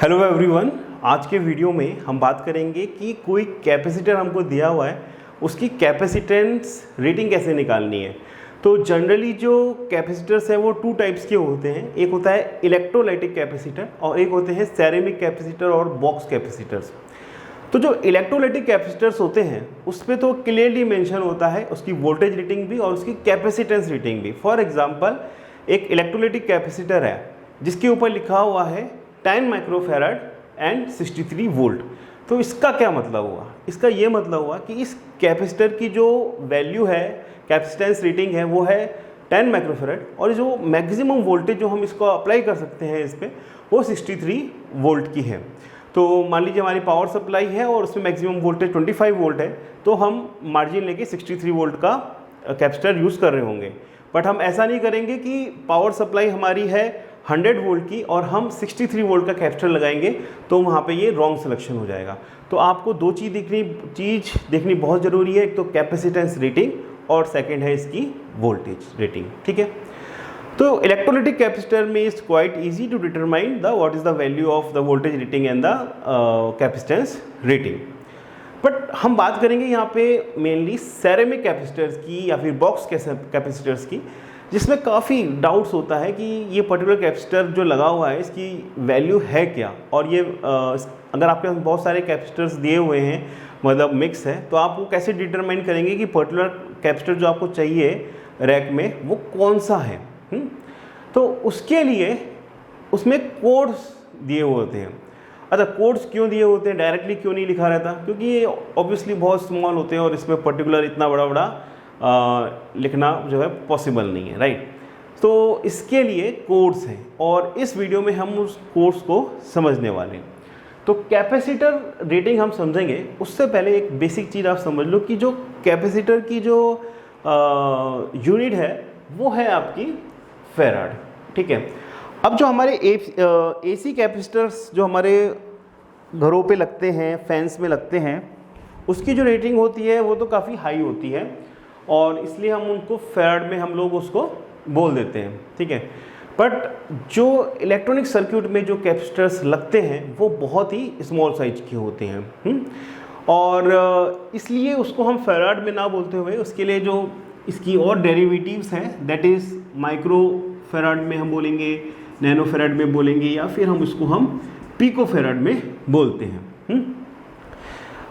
Hello everyone, आज के video में हम बात करेंगे कि कोई कैपेसिटर हमको दिया हुआ है, उसकी कैपेसिटेंस रेटिंग कैसे निकालनी है। तो जनरली जो कैपेसिटर्स हैं वो टू टाइप्स के होते हैं। एक होता है इलेक्ट्रोलाइटिक कैपेसिटर और एक होते हैं सेरेमिक कैपेसिटर और बॉक्स कैपेसिटर्स। तो जो इलेक्ट्रोलाइटिक कैपेसिटर्स होते हैं उस पर तो क्लियरली मेंशन होता है उसकी वोल्टेज रेटिंग भी और उसकी कैपेसिटेंस रेटिंग भी। फॉर एग्जांपल, एक इलेक्ट्रोलाइटिक कैपेसिटर है जिसके ऊपर लिखा हुआ है 10 माइक्रोफैराड एंड 63 वोल्ट। तो इसका क्या मतलब हुआ? इसका ये मतलब हुआ कि इस कैपेसिटर की जो वैल्यू है, कैपेसिटेंस रेटिंग है, वो है 10 माइक्रोफैराड और जो मैक्सिमम वोल्टेज जो हम इसको अप्लाई कर सकते हैं इस पर वो 63 वोल्ट की है। तो मान लीजिए हमारी पावर सप्लाई है और उसमें मैक्सिमम वोल्टेज 25 वोल्ट है, तो हम मार्जिन लेके 63 वोल्ट का कैपेसिटर यूज़ कर रहे होंगे। बट हम ऐसा नहीं करेंगे कि पावर सप्लाई हमारी है 100 वोल्ट की और हम 63 वोल्ट का कैपेसिटर लगाएंगे, तो वहाँ पे ये रॉन्ग सिलेक्शन हो जाएगा। तो आपको दो चीज़ देखनी बहुत ज़रूरी है। एक तो कैपेसिटेंस रेटिंग और सेकंड है इसकी वोल्टेज रेटिंग। ठीक है, तो इलेक्ट्रोलाइटिक कैपेसिटर में is quite easy to determine the what is the value of the voltage rating and the capacitance rating. But हम बात करेंगे यहाँ पे मेनली सेरेमिक कैपेसिटर्स की या फिर बॉक्स कैपेसिटर्स की, जिसमें काफ़ी डाउट्स होता है कि ये पर्टिकुलर कैपेसिटर जो लगा हुआ है इसकी वैल्यू है क्या। और ये अगर आपके पास बहुत सारे कैपेसिटर्स दिए हुए हैं, मतलब मिक्स है, तो आप वो कैसे डिटरमाइन करेंगे कि पर्टिकुलर कैपेसिटर जो आपको चाहिए रैक में वो कौन सा है। तो उसके लिए उसमें कोड्स दिए हुए होते हैं। अच्छा, कोड्स क्यों दिए होते हैं, डायरेक्टली क्यों नहीं लिखा रहता? क्योंकि ये ऑब्वियसली बहुत स्मॉल होते हैं और इसमें पर्टिकुलर इतना बड़ा लिखना जो है पॉसिबल नहीं है, राइट। तो इसके लिए कोड्स हैं और इस वीडियो में हम उस कोड्स को समझने वाले हैं। तो कैपेसिटर रेटिंग हम समझेंगे, उससे पहले एक बेसिक चीज़ आप समझ लो कि जो कैपेसिटर की जो यूनिट है वो है आपकी फैराड। ठीक है, अब जो हमारे एसी कैपेसिटर्स जो हमारे घरों पे लगते हैं, फैंस में लगते हैं, उसकी जो रेटिंग होती है वो तो काफ़ी हाई होती है और इसलिए हम उनको फैराड में हम लोग उसको बोल देते हैं। ठीक है, बट जो इलेक्ट्रॉनिक सर्किट में जो कैपेसिटर्स लगते हैं वो बहुत ही स्मॉल साइज के होते हैं और इसलिए उसको हम फैराड में ना बोलते हुए उसके लिए जो इसकी और डेरिवेटिव्स हैं, दैट इज़ माइक्रो फैराड में हम बोलेंगे, नैनो फैराड में बोलेंगे, या फिर हम पिको फैराड में बोलते हैं।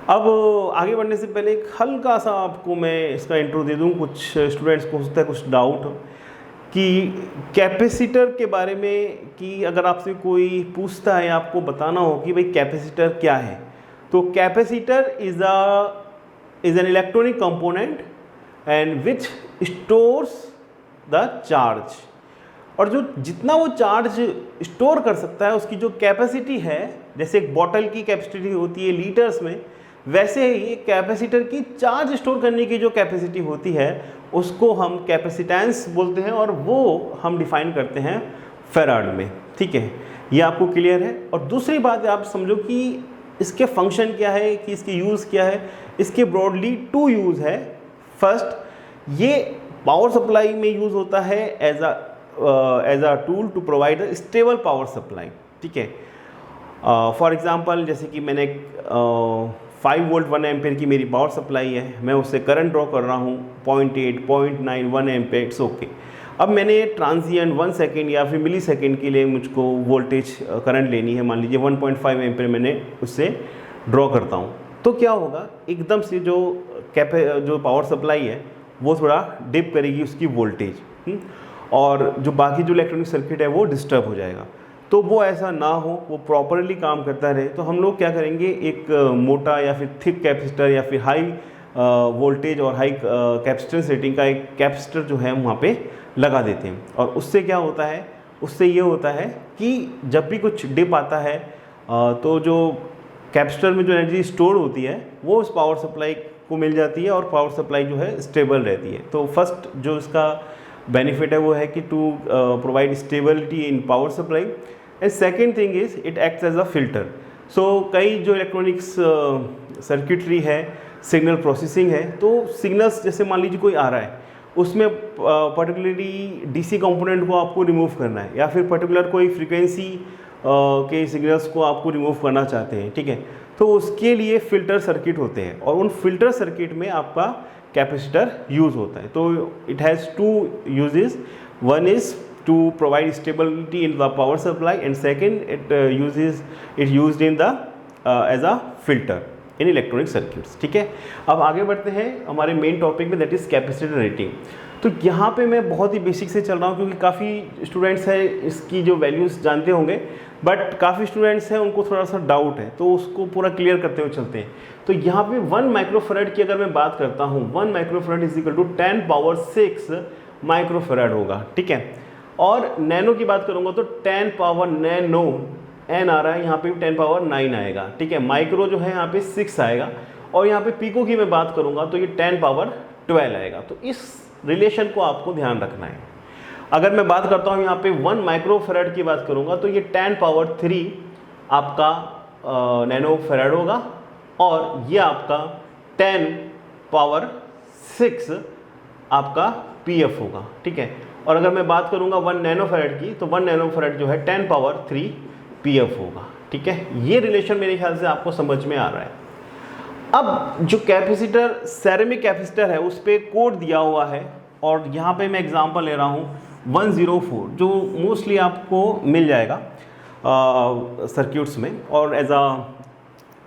अब आगे बढ़ने से पहले एक हल्का सा आपको मैं इसका इंट्रो दे दूं। कुछ स्टूडेंट्स को हो सकता है कुछ डाउट कि कैपेसिटर के बारे में, कि अगर आपसे कोई पूछता है, आपको बताना हो कि भाई कैपेसिटर क्या है, तो capacitor is an electronic component and which stores the charge. और जो जितना वो चार्ज स्टोर कर सकता है उसकी जो कैपेसिटी है, जैसे एक बॉटल की कैपेसिटी होती है लीटर्स में, वैसे ही कैपेसिटर की चार्ज स्टोर करने की जो कैपेसिटी होती है उसको हम कैपेसिटेंस बोलते हैं और वो हम डिफाइन करते हैं फैराड में। ठीक है, ये आपको क्लियर है। और दूसरी बात आप समझो कि इसके फंक्शन क्या है, कि इसके यूज़ क्या है। इसके ब्रॉडली टू यूज़ है। फर्स्ट, ये पावर सप्लाई में यूज़ होता है as a tool to provide a stable power supply. ठीक है, फॉर एग्जांपल, जैसे कि मैंने 5 वोल्ट 1 एम्पेयर की मेरी पावर सप्लाई है, मैं उससे करंट ड्रॉ कर रहा हूँ 0.8, 0.9, 1 एम्पेयर, इट्स ओके। अब मैंने ट्रांजिएंट 1 सेकेंड या फिर मिली सेकेंड के लिए मुझको वोल्टेज करंट लेनी है, मान लीजिए 1.5 एम्पेयर मैंने उससे ड्रॉ करता हूँ, तो क्या होगा, एकदम से जो पावर सप्लाई है वो थोड़ा डिप करेगी उसकी वोल्टेज और जो बाकी जो इलेक्ट्रॉनिक सर्किट है वो डिस्टर्ब हो जाएगा। तो वो ऐसा ना हो, वो प्रॉपरली काम करता रहे, तो हम लोग क्या करेंगे, एक मोटा या फिर थिक कैपेसिटर या फिर हाई वोल्टेज और हाई कैपेसिटेंस रेटिंग का एक कैपेसिटर जो है वहाँ पे लगा देते हैं। और उससे क्या होता है, उससे ये होता है कि जब भी कुछ डिप आता है तो जो कैपेसिटर में जो एनर्जी स्टोर होती है वो उस पावर सप्लाई को मिल जाती है और पावर सप्लाई जो है स्टेबल रहती है। तो फर्स्ट जो इसका बेनिफिट है वो है कि to provide stability in power supply and second thing is it acts as a filter. So कई जो इलेक्ट्रॉनिक्स सर्किटरी है, सिग्नल प्रोसेसिंग है, तो सिग्नल्स जैसे मान लीजिए कोई आ रहा है, उसमें पर्टिकुलरली डीसी कंपोनेंट को आपको रिमूव करना है या फिर पर्टिकुलर कोई फ्रीक्वेंसी के सिग्नल्स को आपको रिमूव करना चाहते हैं, ठीक है, तो उसके लिए फ़िल्टर सर्किट होते हैं और उन फिल्टर सर्किट में आपका कैपेसिटर यूज़ होता है। तो it has two uses, one is to provide stability in the power supply and second it used in the as a filter in electronic circuits, ठीक है। अब आगे बढ़ते हैं हमारे मेन टॉपिक में, दैट इज़ कैपेसिटर रेटिंग। तो यहाँ पे मैं बहुत ही बेसिक से चल रहा हूँ क्योंकि काफ़ी स्टूडेंट्स हैं इसकी जो वैल्यूज़ जानते होंगे, बट काफ़ी स्टूडेंट्स हैं उनको थोड़ा सा डाउट है, तो उसको पूरा क्लियर करते हुए चलते हैं। तो यहाँ पे 1 माइक्रोफैराड की अगर मैं बात करता हूँ, 1 microfarad is equal to 10 power 6 microfarad होगा, ठीक है। और नैनो की बात करूँगा तो 10 पावर नैनो, एन आ रहा है यहाँ पे 10 पावर 9 आएगा, ठीक है। माइक्रो जो है यहाँ पे 6 आएगा और यहाँ पे पिको की मैं बात करूँगा तो ये 10 पावर 12 आएगा। तो इस रिलेशन को आपको ध्यान रखना है। अगर मैं बात करता हूँ यहाँ पे 1 माइक्रोफैराड की बात करूँगा तो ये 10 पावर 3 आपका नैनो फैराड होगा और ये आपका 10 पावर 6 आपका पीएफ होगा, ठीक है। और अगर मैं बात करूँगा 1 नैनो फैराड की तो 1 नैनो फैराड जो है 10 पावर 3 पीएफ होगा, ठीक है। ये रिलेशन मेरे ख्याल से आपको समझ में आ रहा है। अब जो कैपेसिटर सेरेमिक कैपेसिटर है उस पर कोड दिया हुआ है और यहाँ पे मैं एग्जांपल ले रहा हूँ 104 जो मोस्टली आपको मिल जाएगा सर्किट्स में और एज अ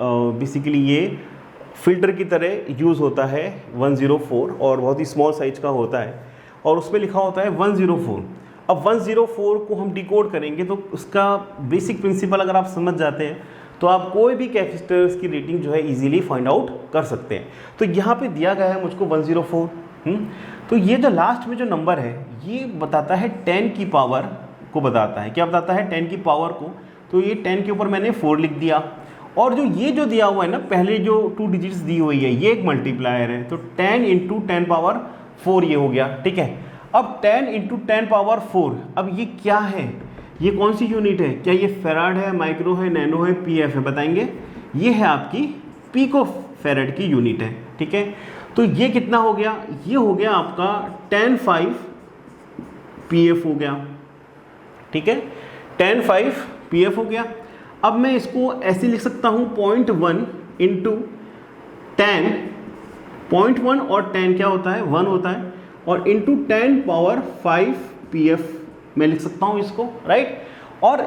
बेसिकली ये फिल्टर की तरह यूज़ होता है 104 और बहुत ही स्मॉल साइज का होता है और उसमें लिखा होता है 104। अब 104 को हम डिकोड करेंगे तो उसका बेसिक प्रिंसिपल अगर आप समझ जाते हैं तो आप कोई भी कैपेसिटर्स की रेटिंग जो है इजीली फाइंड आउट कर सकते हैं। तो यहाँ पे दिया गया है मुझको 104। तो ये जो लास्ट में जो नंबर है ये बताता है 10 की पावर को बताता है। क्या बताता है? 10 की पावर को। तो ये 10 के ऊपर मैंने 4 लिख दिया और जो दिया हुआ है ना, पहले जो 2 डिजिट्स दी हुई है ये एक मल्टीप्लायर है, तो 10 इंटू 10 पावर 4 ये हो गया, ठीक है। अब 10 इंटू 10 पावर 4, अब ये क्या है, ये कौन सी यूनिट है? क्या ये फैराड है, माइक्रो है, नैनो है, पीएफ है? बताएंगे। ये है आपकी पिको फैराड की यूनिट है, ठीक है। तो ये कितना हो गया? ये हो गया आपका 10.5 पीएफ हो गया, ठीक है। 10.5 पीएफ हो गया। अब मैं इसको ऐसे लिख सकता हूँ 0.1 इंटू 10, 0.1 और 10 क्या होता है? 1 होता है, और इंटू 10 पावर 5 पीएफ मैं लिख सकता हूँ इसको, राइट। और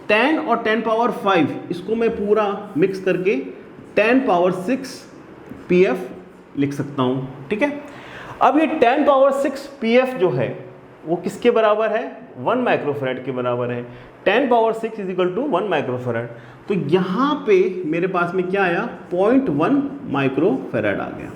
10 और 10 पावर 5 इसको मैं पूरा मिक्स करके 10 पावर 6 पीएफ लिख सकता हूँ, ठीक है। अब ये 10 पावर 6 पीएफ जो है वो किसके बराबर है? 1 माइक्रोफैराड के बराबर है। 10 power 6 is equal to 1 microfarad. तो यहाँ पे मेरे पास में क्या आया? 0.1 माइक्रोफैराड आ गया,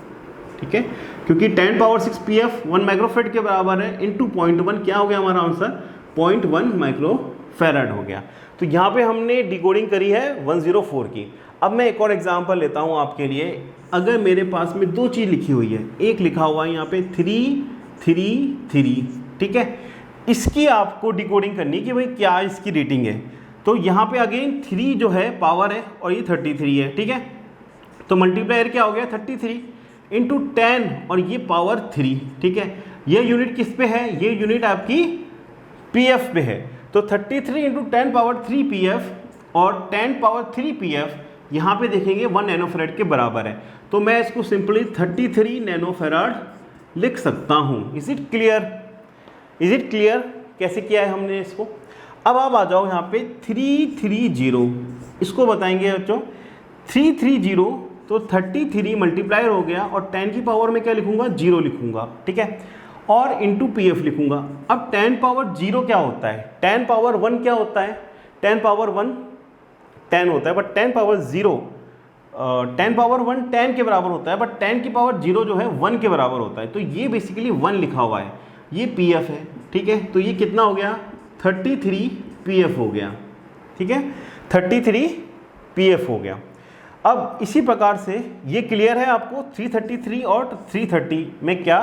ठीक है। क्योंकि 10 पावर 6 पीएफ 1 माइक्रोफैराड के बराबर है, इंटू 0.1 क्या हो गया हमारा आंसर? 0.1 माइक्रोफैराड हो गया। तो यहाँ पे हमने डिकोडिंग करी है 104 की। अब मैं एक और एग्जांपल लेता हूँ आपके लिए। अगर मेरे पास में 2 चीज़ लिखी हुई है, एक लिखा हुआ है यहाँ पे 333, ठीक है। इसकी आपको डिकोडिंग करनी कि भाई क्या इसकी रेटिंग है। तो यहाँ पे अगेन 3 जो है पावर है और ये 33 है, ठीक है। तो मल्टीप्लायर क्या हो गया? 33 इंटू 10 और ये पावर 3, ठीक है। ये यूनिट किस पे है? ये यूनिट आपकी पीएफ पे है। तो 33 इंटू 10 पावर 3 पीएफ और 10 पावर 3 पीएफ यहाँ पे देखेंगे 1 नैनोफैराड के बराबर है। तो मैं इसको सिंपली 33 नैनोफैराड लिख सकता हूँ। Is it clear? Is it clear कैसे किया है हमने इसको? अब आप आ जाओ यहाँ पे 330, इसको बताएंगे बच्चों। 330 तो 33 मल्टीप्लायर हो गया और 10 की पावर में क्या लिखूंगा? 0 लिखूंगा, ठीक है। और इंटू पीएफ लिखूंगा। अब 10 पावर 0 क्या होता है? 10 पावर 1 क्या होता है? 10 पावर 1 10 होता है, बट 10 पावर 0 10 पावर 1 10 के बराबर होता है, बट 10 की पावर 0 जो है 1 के बराबर होता है। तो ये बेसिकली 1 लिखा हुआ है, ये पीएफ है, ठीक है। तो ये कितना हो गया? 33 पीएफ हो गया, ठीक है। 33 पीएफ हो गया। अब इसी प्रकार से ये क्लियर है आपको 333 और 330 में क्या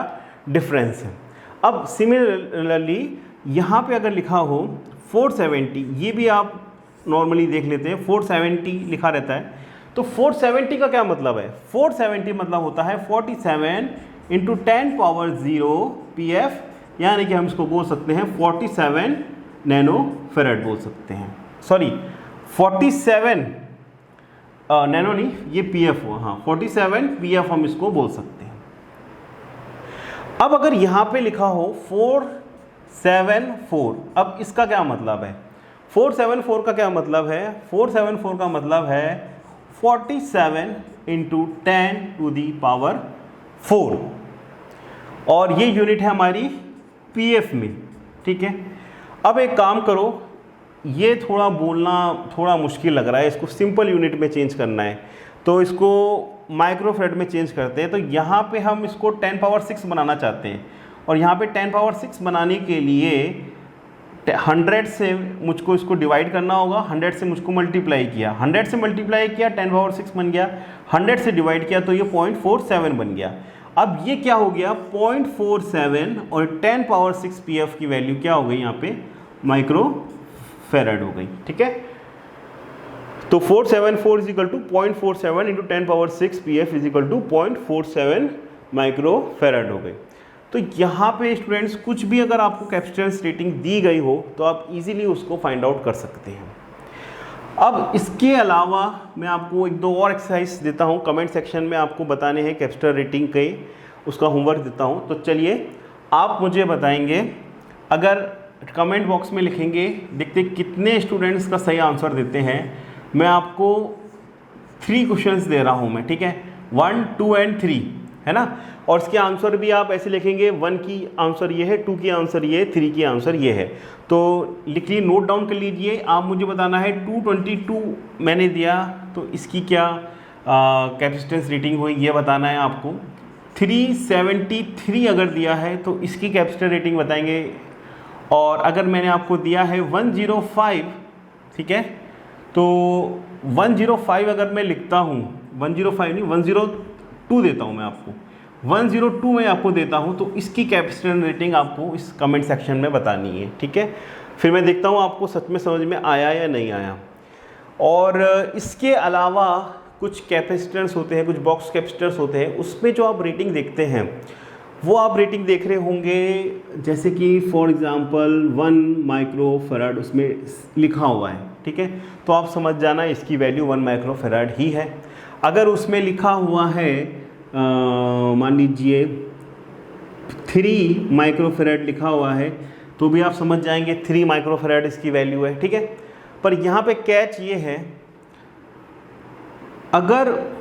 डिफरेंस है। अब सिमिलरली यहाँ पे अगर लिखा हो 470, ये भी आप नॉर्मली देख लेते हैं 470 लिखा रहता है। तो 470 का क्या मतलब है? 470 मतलब होता है 47 इंटू 10 पावर 0 पीएफ, यानी कि हम इसको बोल सकते हैं 47 नैनो फैराड बोल सकते हैं। सॉरी 47 नैनो नहीं, ये पीएफ हुआ, हाँ 47 पीएफ हम इसको बोल सकते हैं। अब अगर यहाँ पे लिखा हो 474, अब इसका क्या मतलब है? 474 का क्या मतलब है? 474 का मतलब है 47 इंटू 10 टू दी पावर 4, और ये यूनिट है हमारी पीएफ में, ठीक है। अब एक काम करो, ये थोड़ा बोलना थोड़ा मुश्किल लग रहा है, इसको सिंपल यूनिट में चेंज करना है, तो इसको माइक्रोफेरेड में चेंज करते हैं। तो यहाँ पे हम इसको 10 पावर 6 बनाना चाहते हैं, और यहाँ पे 10 पावर 6 बनाने के लिए 100 से मुझको इसको डिवाइड करना होगा, 100 से मुझको मल्टीप्लाई किया, 100 से मल्टीप्लाई किया 10 पावर 6 बन गया, 100 से डिवाइड किया तो ये 0.47 बन गया। अब ये क्या हो गया? 0.47 और 10 पावर 6 पीएफ की वैल्यू क्या हो गई? यहाँ पे माइक्रो फेराड हो गई, ठीक है। तो 474 is equal to 0.47 into 10 power 6 pF is equal to 0.47 micro farad हो गई। तो यहाँ पे स्टूडेंट्स कुछ भी अगर आपको कैपेसिटेंस रेटिंग दी गई हो तो आप इजीली उसको फाइंड आउट कर सकते हैं। अब इसके अलावा मैं आपको एक दो और एक्सरसाइज देता हूँ, कमेंट सेक्शन में आपको बताने हैं कैपेसिटर रेटिंग के, उसका होमवर्क देता हूँ। तो चलिए आप मुझे बताएंगे, अगर कमेंट बॉक्स में लिखेंगे, देखते कितने स्टूडेंट्स का सही आंसर देते हैं। मैं आपको 3 क्वेश्चंस दे रहा हूँ मैं, ठीक है, 1, 2 एंड 3, है ना। और इसके आंसर भी आप ऐसे लिखेंगे, 1 की आंसर ये है, 2 की आंसर ये है, 3 की आंसर ये है। तो लिख लीजिए, नोट डाउन कर लीजिए। आप मुझे बताना है 222 मैंने दिया तो इसकी क्या कैपेसिटेंस रेटिंग हुई ये बताना है आपको। 373 अगर दिया है तो इसकी कैपेसिटर रेटिंग बताएंगे। और अगर मैंने आपको दिया है 105, ठीक है, तो 105 अगर मैं लिखता हूँ, 105 नहीं 102 देता हूँ मैं आपको, 102 में आपको देता हूँ, तो इसकी कैपेसिटर रेटिंग आपको इस कमेंट सेक्शन में बतानी है, ठीक है। फिर मैं देखता हूँ आपको सच में समझ में आया या नहीं आया। और इसके अलावा कुछ कैपेसिटेंस होते हैं, कुछ बॉक्स कैपेसिटर्स होते हैं, उसमें जो आप रेटिंग देखते हैं वो आप रेटिंग देख रहे होंगे, जैसे कि फॉर एग्जांपल 1 माइक्रोफैराड उसमें लिखा हुआ है, ठीक है, तो आप समझ जाना इसकी वैल्यू 1 माइक्रोफैराड ही है। अगर उसमें लिखा हुआ है मान लीजिए 3 माइक्रोफैराड लिखा हुआ है तो भी आप समझ जाएंगे 3 माइक्रोफैराड इसकी वैल्यू है, ठीक है। पर यहाँ पे कैच ये है, अगर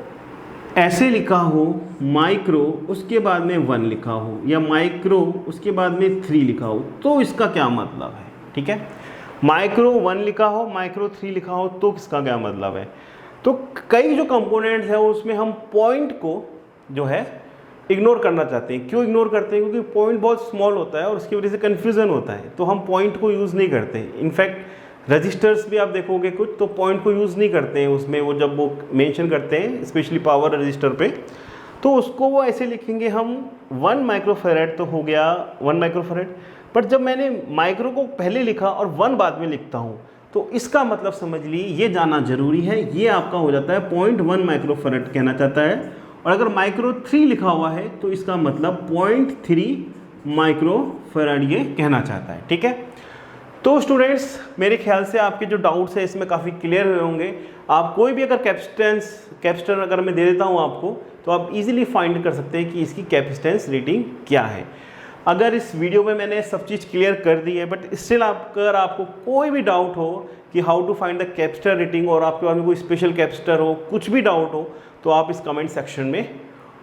ऐसे लिखा हो माइक्रो उसके बाद में 1 लिखा हो, या माइक्रो उसके बाद में 3 लिखा हो, तो इसका क्या मतलब है, ठीक है। माइक्रो 1 लिखा हो, माइक्रो 3 लिखा हो, तो किसका क्या मतलब है। तो कई जो कंपोनेंट्स हैं उसमें हम पॉइंट को जो है इग्नोर करना चाहते हैं। क्यों इग्नोर करते हैं? क्योंकि पॉइंट बहुत स्मॉल होता है और उसकी वजह से कन्फ्यूज़न होता है, तो हम पॉइंट को यूज़ नहीं करते। इनफैक्ट रजिस्टर्स भी आप देखोगे कुछ तो पॉइंट को यूज़ नहीं करते हैं उसमें, वो जब वो मेंशन करते हैं स्पेशली पावर रजिस्टर पे, तो उसको वो ऐसे लिखेंगे हम 1 माइक्रोफैराड तो हो गया 1 माइक्रोफैराड। पर जब मैंने माइक्रो को पहले लिखा और 1 बाद में लिखता हूँ तो इसका मतलब समझ लीजिए, ये जानना जरूरी है, ये आपका हो जाता है 0.1 माइक्रोफैराड कहना चाहता है। और अगर माइक्रो 3 लिखा हुआ है तो इसका मतलब 0.3 माइक्रोफैराड ये कहना चाहता है, ठीक है। तो स्टूडेंट्स मेरे ख्याल से आपके जो डाउट्स हैं इसमें काफ़ी क्लियर हुए होंगे। आप कोई भी अगर कैपेसिटेंस अगर मैं दे देता हूँ आपको, तो आप इजीली फाइंड कर सकते हैं कि इसकी कैपेसिटेंस रेटिंग क्या है। अगर इस वीडियो में मैंने सब चीज़ क्लियर कर दी है, बट स्टिल अगर आपको कोई भी डाउट हो कि how to find the capacitor rating, और आपके पास में कोई स्पेशल कैपेसिटर हो, कुछ भी डाउट हो, तो आप इस कमेंट सेक्शन में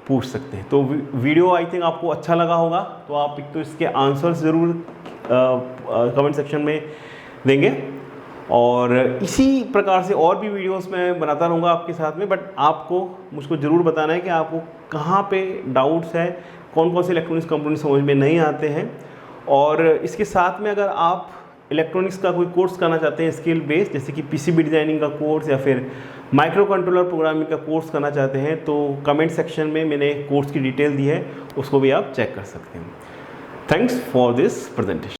पूछ सकते हैं। तो वीडियो आई थिंक आपको अच्छा लगा होगा, तो आप एक तो इसके आंसर्स ज़रूर कमेंट सेक्शन में देंगे, और इसी प्रकार से और भी वीडियोस मैं बनाता रहूँगा आपके साथ में। बट आपको मुझको ज़रूर बताना है कि आपको कहाँ पे डाउट्स है, कौन कौन से इलेक्ट्रॉनिक्स कंपोनेंट समझ में नहीं आते हैं। और इसके साथ में अगर आप इलेक्ट्रॉनिक्स का कोई कोर्स करना चाहते हैं स्किल बेस्ड, जैसे कि पीसीबी डिज़ाइनिंग का कोर्स या फिर माइक्रो कंट्रोलर प्रोग्रामिंग का कोर्स करना चाहते हैं, तो कमेंट सेक्शन में मैंने कोर्स की डिटेल दी है, उसको भी आप चेक कर सकते हैं। Thanks for this presentation.